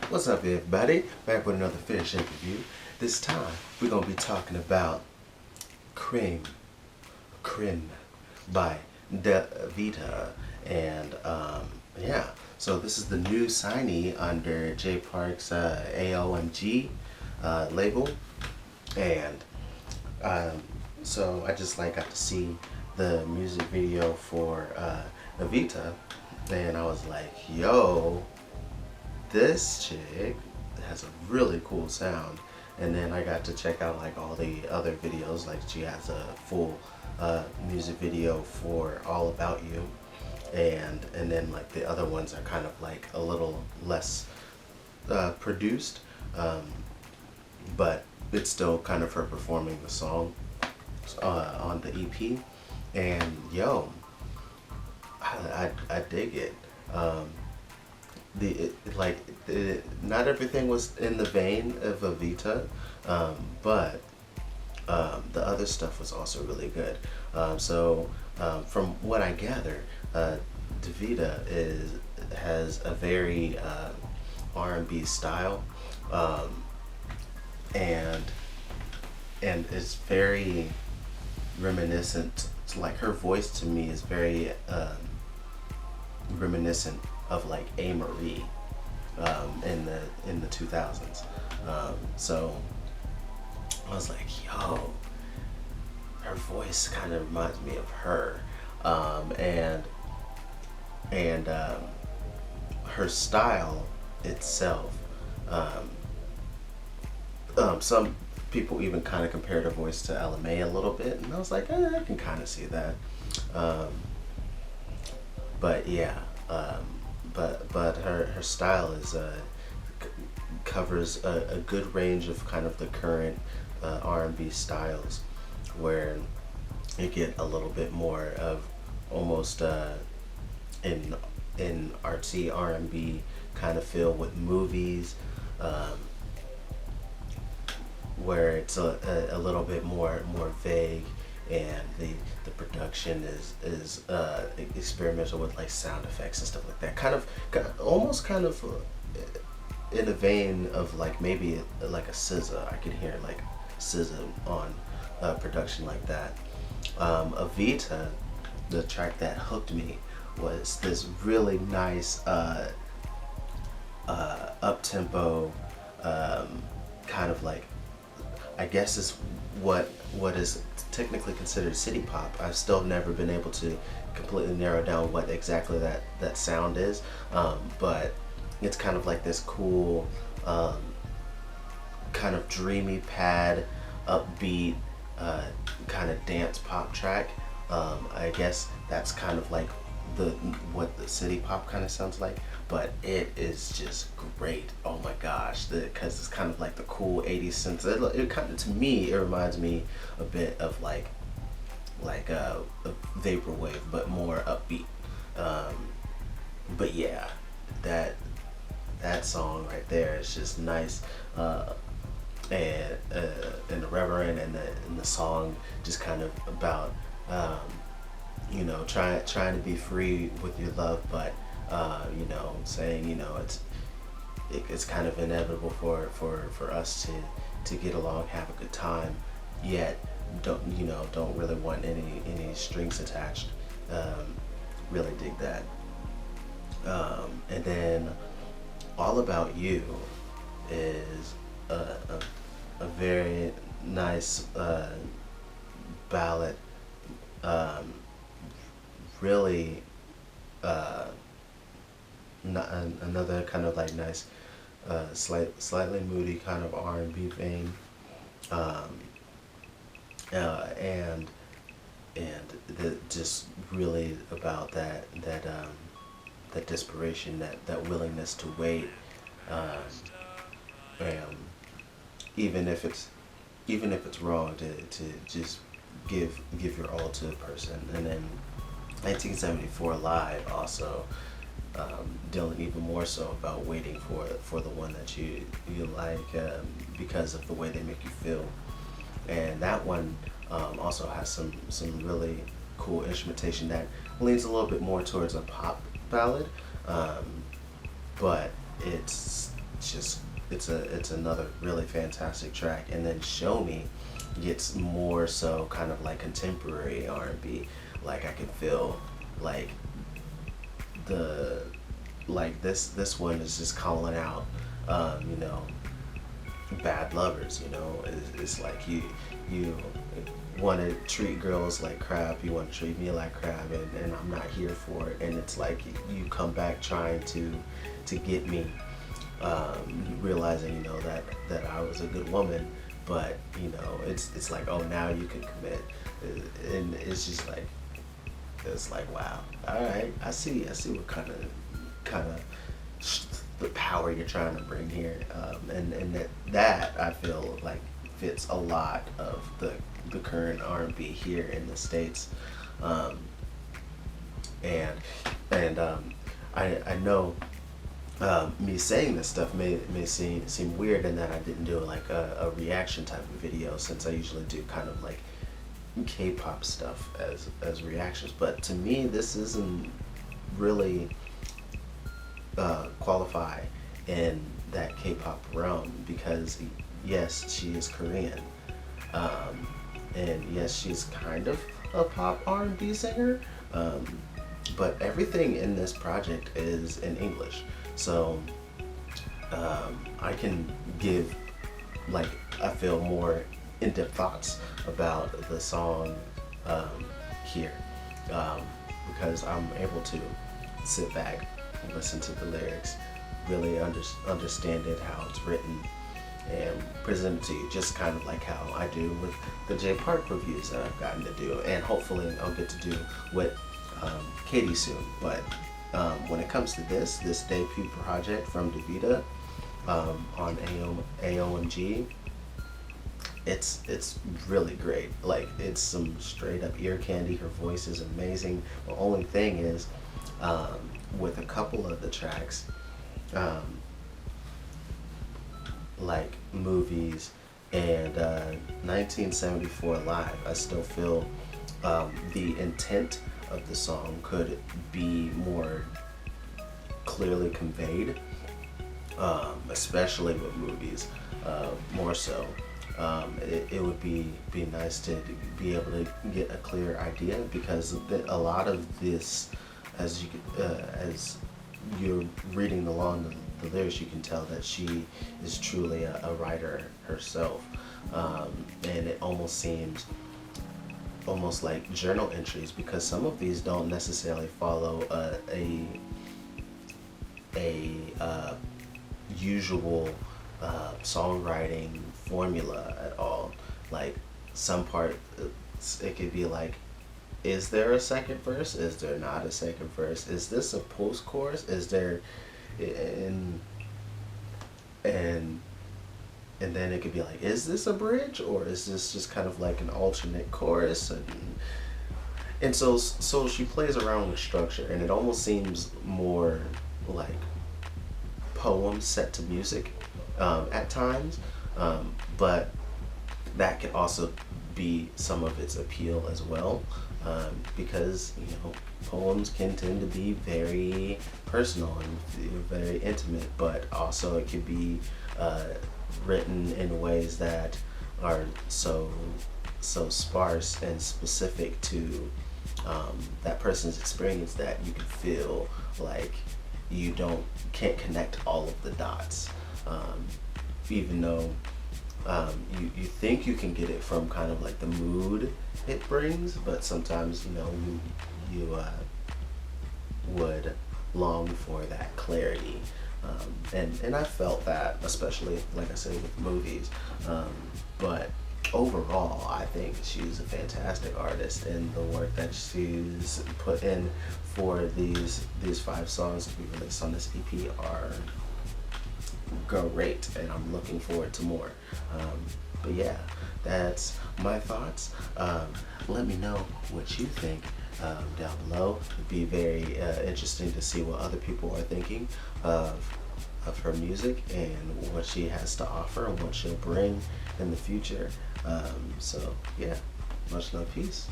What's up, everybody? Back with another Fish interview. This time, we're going to be talking about Crème, Crème by DeVita. And, yeah, so this is the new signee under J Park's AOMG label. And so I just got to see the music video for DeVita. And I was like, yo, this chick has a really cool sound. And then I got to check out all the other videos. Like, she has a full music video for All About You, and then the other ones are kind of a little less produced, but it's still kind of her performing the song on the EP. And yo, I dig it. Not everything was in the vein of DeVita, but the other stuff was also really good. From what I gather, DeVita has a very R&B style, and it's very reminiscent. Her voice to me is very reminiscent of A. Marie in the 2000s. So I was like, yo, her voice kind of reminds me of her, and her style itself. Some people even kind of compared her voice to Ella May a little bit, and I was like, I can kind of see that. But yeah. But her style is covers a good range of kind of the current R&B styles, where you get a little bit more of almost in artsy R&B kind of feel with movies, where it's a little bit more vague, and the production is experimental with sound effects and stuff like that. Almost kind of in the vein of maybe a SZA. I can hear SZA on production like that. Avita, the track that hooked me, was this really nice up tempo, kind of I guess is what is technically considered city pop. I've still never been able to completely narrow down what exactly that sound is, but it's kind of this cool, kind of dreamy pad, upbeat, kind of dance pop track. I guess that's kind of what the city pop kind of sounds like, but it is just great. Oh my gosh, because it's kind of the cool 80s synth. It kind of, to me, it reminds me a bit of a vaporwave, but more upbeat. But yeah, that song right there is just nice, and the reverend and the song just kind of about trying to be free with your love, but saying it's kind of inevitable for us to get along, have a good time, yet don't really want any strings attached. Really dig that. And then All About You is a very nice ballad. Really another kind of nice, slightly moody kind of R&B vein, and just really about that desperation, that willingness to wait, and even if it's wrong, to just give your all to the person. And then 1974 Live also, dealing even more so about waiting for the one that you like, because of the way they make you feel. And that one also has some really cool instrumentation that leans a little bit more towards a pop ballad, but it's just it's another really fantastic track. And then Show Me gets more so kind of like contemporary R&B. Like I can feel like the this one is just calling out, you know, bad lovers. You know, it's like you want to treat girls like crap, you want to treat me like crap, and I'm not here for it. And it's like you come back trying to get me, realizing, you know, that I was a good woman, but you know, it's like, oh, now you can commit. And it's just like, it's like, wow, all right, I see what kind of the power you're trying to bring here, and that I feel like fits a lot of the current R&B here in the States. I know, me saying this stuff may seem weird in that I didn't do like a reaction type of video, since I usually do kind of like K-pop stuff as reactions. But to me, this isn't really qualify in that K-pop realm, because yes, she is Korean, and yes, she's kind of a pop R&B singer, but everything in this project is in English. So I can give, like, I feel more in-depth thoughts about the song here, because I'm able to sit back and listen to the lyrics, really understand it, how it's written, and present it to you, just kind of like how I do with the J Park reviews that I've gotten to do, and hopefully I'll get to do with Katie soon. But when it comes to this debut project from DeVita, on AOMG, it's really great. Like, it's some straight up ear candy. Her voice is amazing. The only thing is, with a couple of the tracks, like Movies and 1974 Live, I still feel the intent of the song could be more clearly conveyed, especially with Movies, more so. It would be nice to be able to get a clear idea, because a lot of this, as you're reading along the lyrics, you can tell that she is truly a writer herself, and it almost seems almost like journal entries, because some of these don't necessarily follow a usual songwriting formula at all. Like, some part, it could be like, is there a second verse? Is there not a second verse? Is this a post-chorus? Is there, and then it could be like, is this a bridge, or is this just kind of like an alternate chorus? And so she plays around with structure, and it almost seems more like poems set to music at times, but that can also be some of its appeal as well, because, you know, poems can tend to be very personal and very intimate, but also it could be written in ways that are so sparse and specific to that person's experience, that you can feel like you can't connect all of the dots, even though you think you can get it from kind of like the mood it brings, but sometimes, you know, you would long for that clarity, and I felt that, especially, like I said, with Movies, but overall, I think she's a fantastic artist, and the work that she's put in for these 5 songs to be released on this EP are great, and I'm looking forward to more. But yeah, that's my thoughts. Let me know what you think down below. It'd be very interesting to see what other people are thinking of her music and what she has to offer and what she'll bring in the future. So yeah, much love, peace.